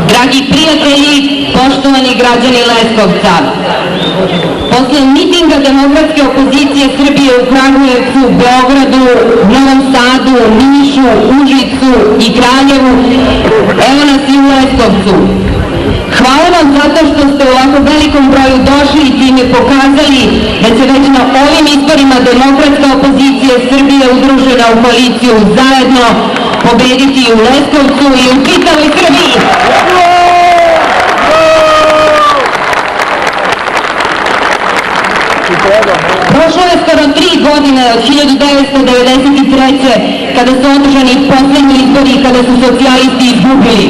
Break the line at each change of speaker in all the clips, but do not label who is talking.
Dragi prijatelji, poštovani građani Leskovca, posle mitinga demokratske opozicije Srbije u Kragujevcu, Beogradu, Novom Sadu, Nišu, Užicu i Kraljevu, evo nas i u Leskovcu. Hvala vam zato što ste u ovako velikom broju došli i time pokazali da će već na ovim izborima demokratska opozicija Srbije udružena u koaliciju zajedno pobediti i u Leskovcu i u čitavoj Srbiji. Prošlo je skoro 3 godine od 1993. kada su održani poslednji izbori i kada su socijalisti izgubili.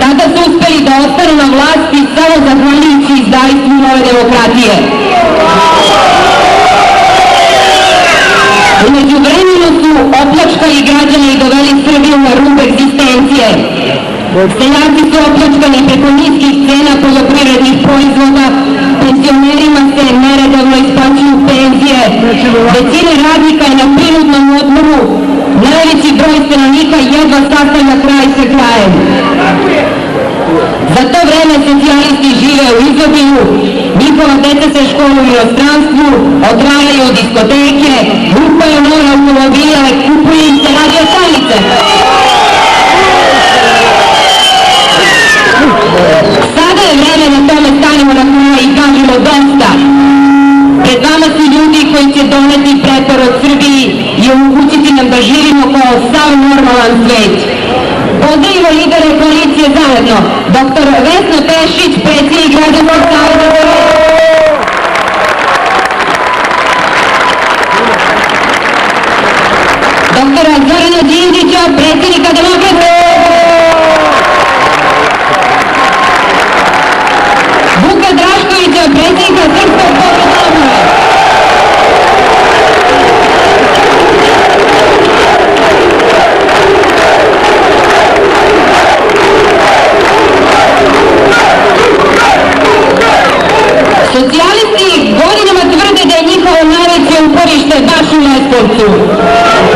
Tada su uspeli da ostanu na vlasti samo zahvaljujući izdajstvu nove demokratije. Umeđu vremenu su opljačkali građane i doveli Srbiju na rub egzistencije. Seljaci su opljačkani preko niskih cena poljoprivrednih proizvoda, penzionerima se neredovno isplaćuju penzije, većina radnika je na prinudnom odmoru, najveći broj stanovnika jedva sastavlja kraj sa krajem. Za to vreme socijalisti žive u izobilju, njihova deca se školuju u inostranstvu, odravaju u diskoteke, lupaju nove automobile, kupuju im se radio stanice. Sada je vreme da tome stanemo na kraj i kažemo dosta. Pred vama su ljudi koji će doneti preporod Srbiji i omogućiti nam da živimo kao sav normalan svet. Pozdravimo lidere koalicije zajedno, dr. Vesna Pešić, predsjednik Građanskog saveza, dr. Zorana Đinđića, predsjednika Demokratske, Vuka Draškovića, predsjednika Srpskog pokreta obnove, socijalisti godinama tvrde da je njihovo najveće uporište baš u Leskovcu.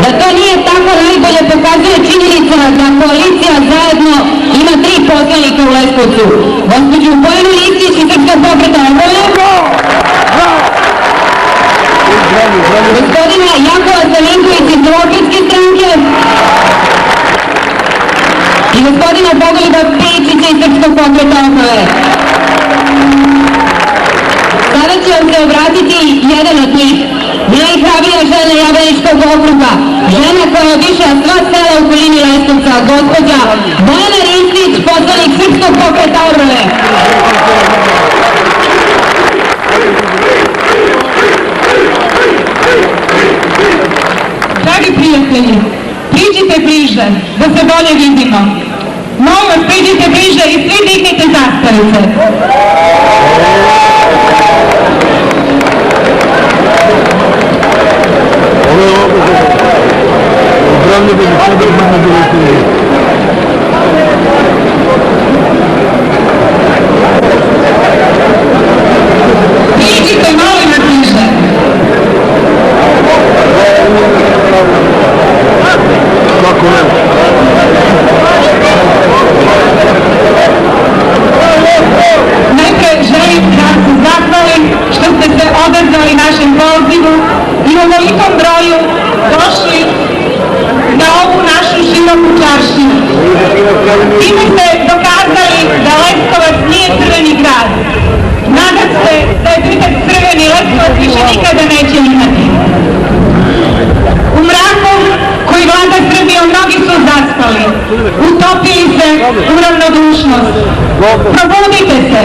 Da to nije tako najbolje pokazuje činjenica da koalicija zajedno ima 3 poslanika u Leskovcu. Gospođu Bojanu Ristić iz Srpskog pokreta obnove, gospodina Jakova Savinkovića iz Demokratske stranke i gospodina Bogoljuba Pejičića iz Srpskog pokreta obnove. Sada će vam se obratiti jedan od njih, najhrabrija žena Jablaničkog okruga, žena koja obišla sva sela u okolini Leskovca, gospođa Bojana Ristić, poslanik Srpskog pokreta obnove.
Dragi prijatelji, priđite bliže, da se bolje vidimo. Molim vas, priđite bliže i svi dignite zastavice. Priđite, molim vas, bliže. Najprej želim da se zahvalim što ste se odazvali našem pozivu i u ovolikom broju došli na ovu našu široku čaršiju. Time ste dokazali da Leskovac nije crveni grad. Nadam se da je prikaz crveni Leskovac više nikada neće imati. U mraku koji vlada Srbijom mnogi su zaspali, utopili se u ravnodušnost. Probudite se.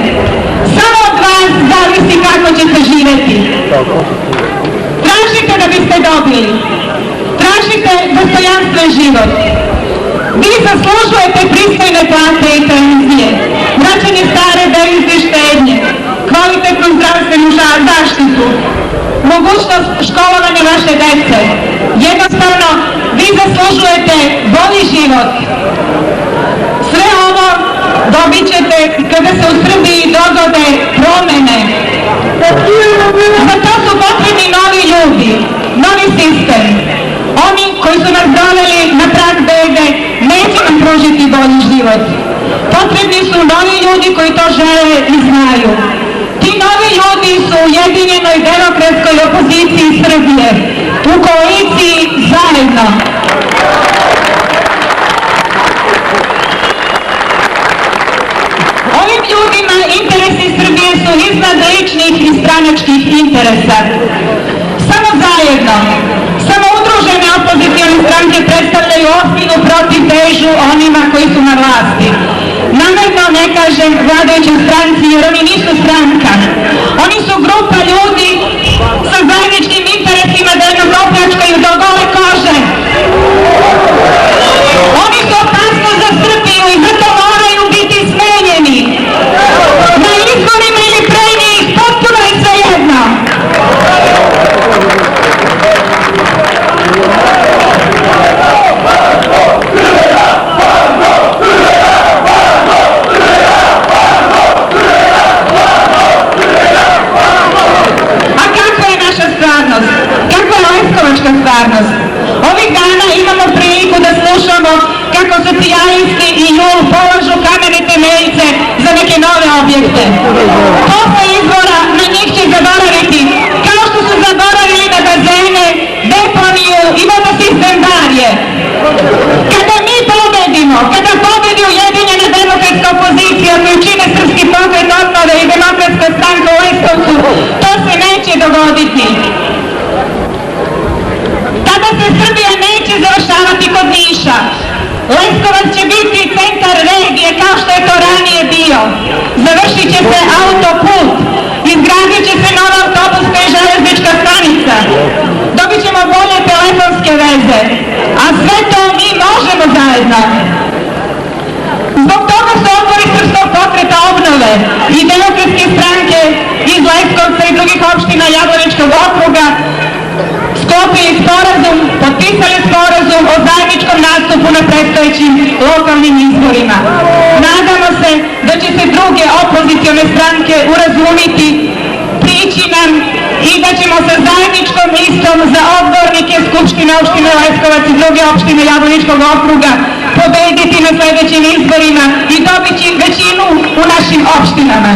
Samo od vas zavisi kako ćete živeti. Tražite da biste dobili. Tražite dostojanstven život. Vi zaslužujete pristojne plate i penzije, vraćanje stare devizne štednje, kvalitetnu zdravstvenu zaštitu, mogućnost školovanja vaše dece. Jednostavno, vi zaslužujete bolji život. Sve ovo dobit ćete kada se u Srbiji dogode promene. Za to su potrebni novi ljudi, novi sistem. koji su nas doveli na prag bede, neće nam pružiti bolji život. Potrebni su novi ljudi koji to žele i znaju. Ti novi ljudi su u Ujedinjenoj demokratskoj opoziciji Srbije, u koaliciji Zajedno. Ovim ljudima interesi Srbije su iznad ličnih i stranačkih interesa. Samo zajedno, samo udružene opozicione stranke predstavljaju ozbiljnu protivtežu onima koji su na vlasti. Namerno ne kažem vladajućoj stranci jer oni nisu stranka. Oni su grupa ljudi sa zajedničkim interesima da jednog opljačkaju do gole kože. Oni su opasnost za Srbiju i zato moraju biti smenjeni. Na izborima ili pre njih, potpuno je svejedno. Stvarnost. Ovih dana imamo priliku da slušamo kako socijalisti i JUL polažu kamene temeljice za neke nove objekte. Posle izbora na njih će zaboraviti, kao što su zaboravili na bazene, deponiju i vodosistem Darje. Kada mi pobedimo, kada pobedi Ujedinjena demokratska opozicija koju čine Srpski pokret obnove i Demokratska stranka u Leskovcu, to se neće dogoditi. Tada se Srbija neće završavati kod Niša. Leskovac će biti centar regije kao što je to ranije bio. Završit će se autoput, izgradit će se nova autobuska i železnička stanica. Dobit ćemo bolje telefonske veze. A sve to mi možemo zajedno. Zbog toga su odbori Srpskog pokreta obnove i Demokratske stranke iz Leskovca i drugih opština Jablaničkog okruga sklopili sporazum, potpisali sporazum o zajedničkom nastupu na predstojećim lokalnim izborima. Nadamo se da će se druge opozicione stranke urazumiti, prići nam i da ćemo sa zajedničkom listom za odbornike Skupštine opštine Leskovac i druge opštine Jablaničkog okruga pobediti na sledećim izborima i dobiti većinu u našim opštinama.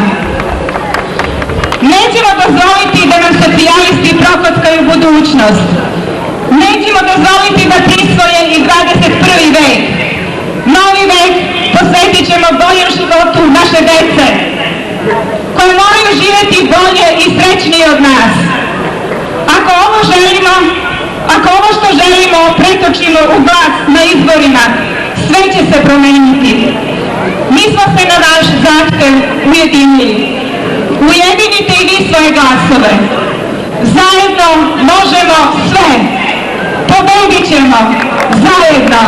Nećemo dozvoliti da nam socijalisti prokockaju budućnost. Nećemo dozvoliti da prisvoje i 21. vek. Novi vek posvetit ćemo boljem životu naše dece, koje moraju živjeti bolje i srećnije od nas. Ako ovo što želimo pretočimo u glas na izborima, sve će se promeniti. Mi smo se na naš zahtev ujedinili. Ujedinite i vi svoje glasove. Zajedno možemo sve. Pobedit ćemo. Zajedno.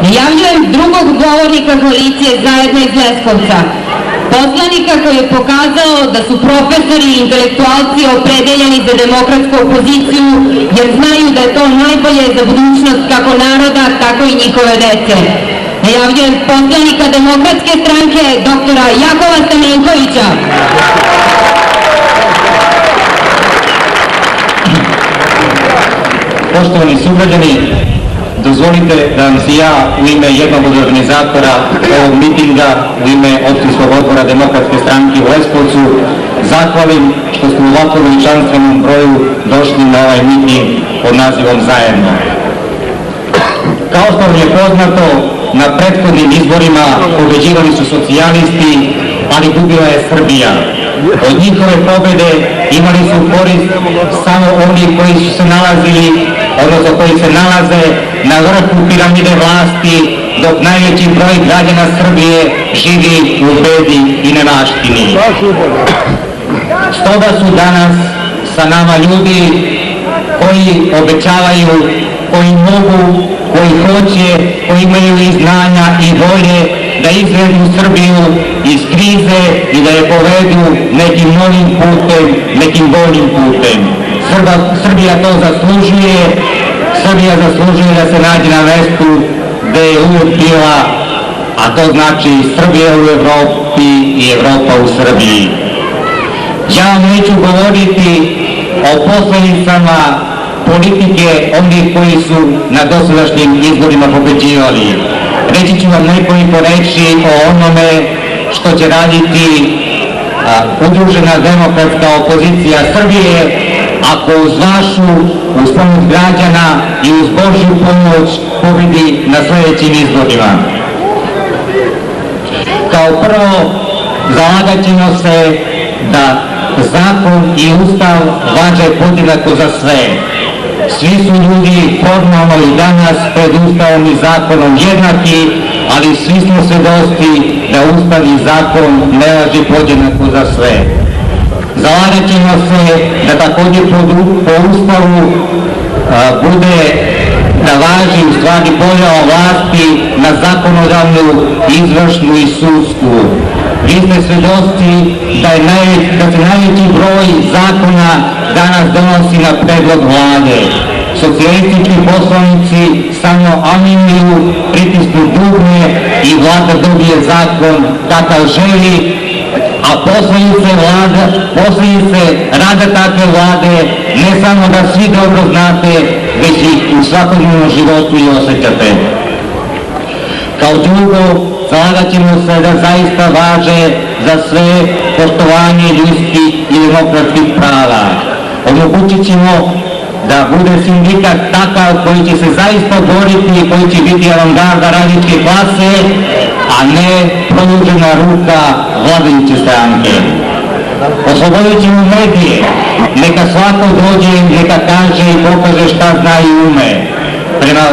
Javljujem drugog govornika koalicije Zajedno iz Leskovca. Poslanika koji je pokazao da su profesori i intelektualci opredeljeni za demokratsku opoziciju jer znaju da je to najbolje za budućnost kako naroda, tako i njihove dece. Najavljujem poslanika Demokratske stranke doktora Jakova Stamenkovića.
Poštovani sugrađani, dozvolite da vam se ja u ime jednog od organizatora ovog mitinga, u ime opštinskog odbora Demokratske stranke u Leskovcu, zahvalim što smo u ovako veličanstvenom broju došli na ovaj miting pod nazivom Zajedno. Kao što vam je poznato, na prethodnim izborima pobeđivali su socijalisti, ali gubila je Srbija. Od njihove pobede imali su korist samo oni koji su se nalazili, odnosno koji se nalaze na vrhu piramide vlasti, dok najveći broj građana Srbije živi u bedi i nemaštini. Stoga su danas sa nama ljudi koji obećavaju, koji mogu, koji hoće, koji imaju i znanja i volje da izvedu Srbiju iz krize i da je povedu nekim novim putem, nekim boljim putem. Srbija to zaslužuje, Srbija zaslužuje da se nađe na mestu gde je uvijek bila a to znači Srbija u Evropi i Evropa u Srbiji. Ja vam neću govoriti o posledicama politike onih koji su na dosadašnjim izborima pobeđivali. Reći ću vam nekoliko reči o onome što će raditi udružena demokratska opozicija Srbije ako uz vašu, uz pomoć građana i uz Božju pomoć pobedi na sledećim izborima. Kao prvo, zalagat ćemo se da zakon i ustav važe podjednako za sve. Svi su ljudi formalno i danas pred ustavom i zakonom jednaki, ali svi smo svedoci da ustav i zakon ne važi podjednako za sve. Zalagat ćemo se da također po ustavu bude da važi u stvari podela vlasti na zakonodavnu, izvršnu i sudsku. Vi ste svedoci da se najveći broj zakona danas donosi na predlog vlade. Socijalistički poslanici samo animuju, pritisnu dugme i vlada dobije zakon kakav želi, a posljedice rada takve vlade ne samo da svi dobro znate, već ih u svakodnevnom životu i osjećate. Kao drugo, zalagat ćemo se da zaista važe za sve poštovanje ljudskih i demokratskih prava. Omogućit ćemo da bude sindikat takav koji će se zaista boriti i koji će biti avangarda radničke klase, a ne produžena ruka vladajuće stranke. Oslobodit ćemo medije, neka svako dođe, neka kaže i pokaže šta zna i ume. Prema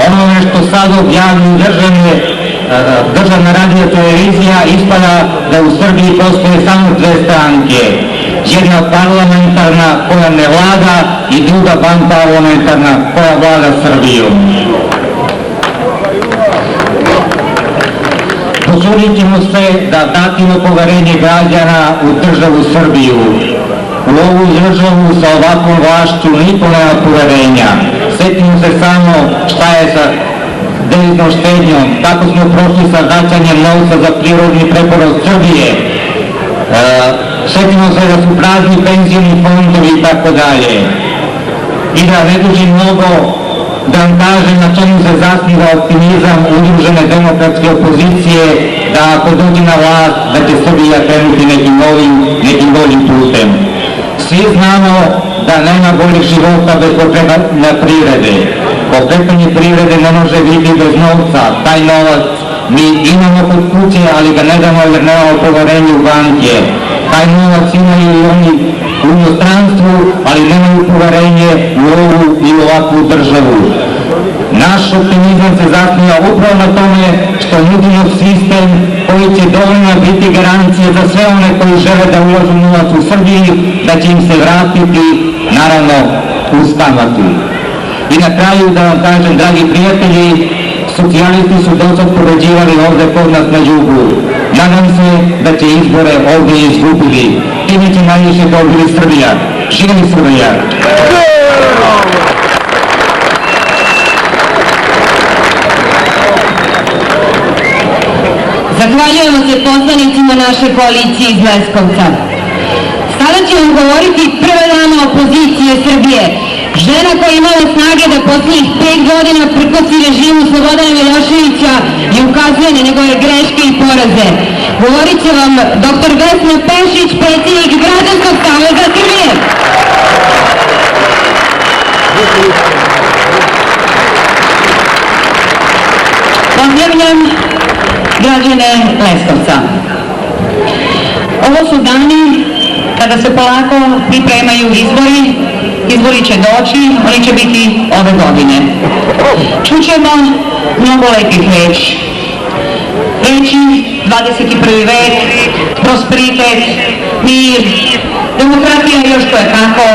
onome što sad objavljuju državna radio televizija, ispada da u Srbiji postoje samo dve stranke. Jedna parlamentarna koja ne vlada i druga vanparlamentarna koja vlada Srbijom. Posudit ćemo se da datimo poverenje građana u državu Srbiju. U ovu državu sa ovakvom vlašću niko nema poverenja. Sjetimo se samo šta je sa deviznom štednjom, kako smo prošli sa vraćanjem novca za prirodni preporod Srbije. Sjetimo se da su prazni penzijni fondovi i tako dalje. I da ne dužim mnogo da vam kažem na čemu se zasniva optimizam udružene demokratske opozicije, da ako dođe na vlast da će Srbija krenuti nekim novim, nekim boljim putem. Svi znamo da nema boljih života bez pokretanja privrede. Pokretanje privrede ne može biti bez novca. Taj novac mi imamo kod kuće, ali ga ne damo jer nemamo poverenje u banke. Taj novac imaju i oni u inostranstvu, ali nemaju poverenje u ovu i ovakvu državu. Naš optimizam se zasniva upravo na tome što nudimo sistem koji će dovoljno biti garancije za sve one koji žele da ulažu novac u Srbiji, da će im se vratiti, naravno, uz kamatu. I na kraju da vam kažem, dragi prijatelji, socijalisti su dosad pobeđivali ovde kod nas na jugu. Nadam se da će izbore ovde izgubili. Time će najviše dobili Srbija. Živeli Srbija!
Zahvaljujemo se poslanicima naše koalicije iz Leskovca. Sada će vam govoriti prva dama opozicije Srbije, žena koja je imala snage da posljednjih 5 godina prkosi režimu Slobodana Miloševića i ukazuje na njegove greške i poraze. Govorit će vam dr. Vesna Pešić, predsjednik Građanskog saveza Srbije. Pozdravljam građane Leskovca. Ovo su dani kada se polako pripremaju izbori. Izbori će doći, oni će biti ove godine. Čućemo mnogo lepih reći. Reći 21. vek, prosperitet, mir, demokratija još koje kako,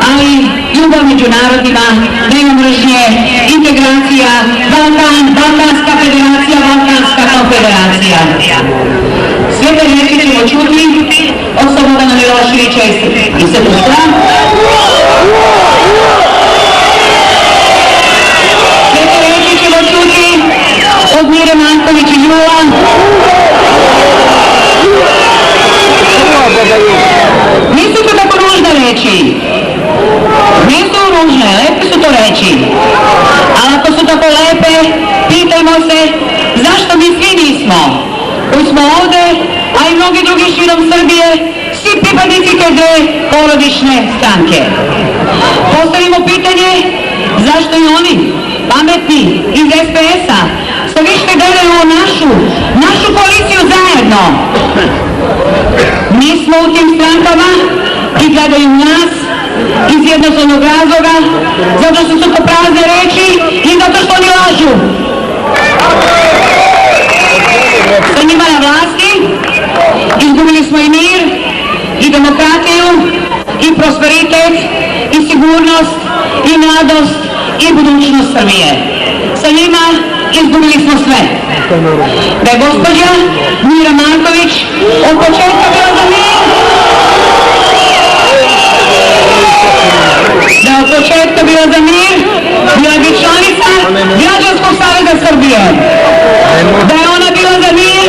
ali ljubav među narodima, nema mržnje, integracija, Balkan, Balkanska federacija, Balkanska konfederacija. Sve te reči ćemo čuti od Slobodana Miloševića i Srpstva. Sve te reči ćemo čuti od Mire Markovića smo ovde, a i mnogi drugi širom Srbije, svi pripadnici te dve porodične stranke. Postavimo pitanje zašto i oni, pametni iz SPS-a, sve više gledaju našu koaliciju zajedno. Mi smo u tim strankama i gledaju nas iz jednostavnog razloga, zato što su to prazne reči i zato što oni lažu. Sa njima na vlasti izgubili smo i mir, i demokratiju, i prosperitet, i sigurnost, i mladost, i budućnost Srbije. Sa njima izgubili smo sve. Da je gospođa Mira Marković od početka bila za mir, bila bi članica Građanskog saveza Srbije. Da je ona bila za mir,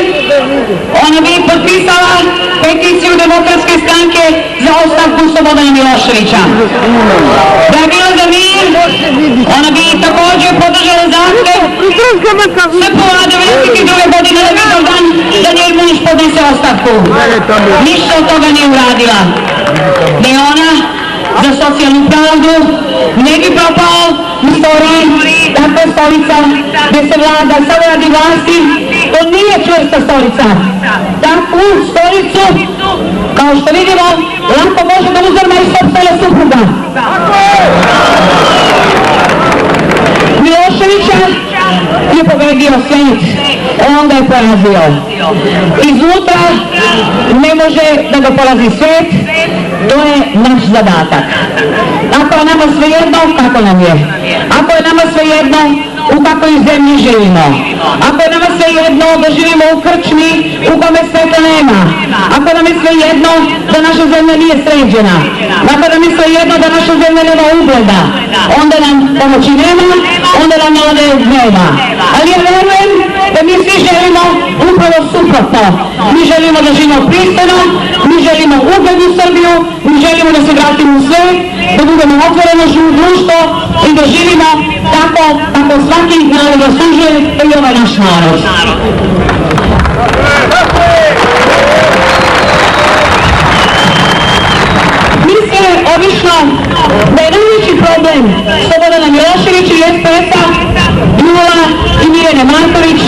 ona bi potpisala peticiju Demokratske stranke za ostavku Slobodana Miloševića. Da je bila za mir, ona bi također podržala zahtev SPO-a 92. godine na Vidovdan da njen muž podnese ostavku. Ništa od toga nije uradila. Da je ona za socijalnu pravdu ne bi propao u istoriji takva stolica gdje se vlada samo radi vlasti. To nije čvrsta stolica. Takvu stolicu, kao što vidimo, lako može da uzorma i sopstvena supruga. Miloševića je pobedio svijet, on ga je porazio. Iznutra ne može da ga porazi svijet, to je naš zadatak. Ako je nama svejedno, kako nam je? Ako je nama svejedno, u kakvoj zemlji živimo? Ako je nama svejedno da živimo u krčmi u kome sveta nema? Ako nam je svejedno da naša zemlja nije sređena? Ako nam je svejedno da naša zemlja nema ugleda? Onda nam pomoći nema, onda nam nade nema. Ali ja verujem da mi svi želimo upravo suprotno. Mi želimo da živimo pristojno, mi želimo uglednu Srbiju, mi želimo da se vratimo u svet, da budemo otvoreno društvo i da živimo tako kako svaki narod zaslužuje, to je ovaj naš narod. Misle obično da je najveći problem Slobodana Miloševića i SPS-a, Jula i Mirjane Marković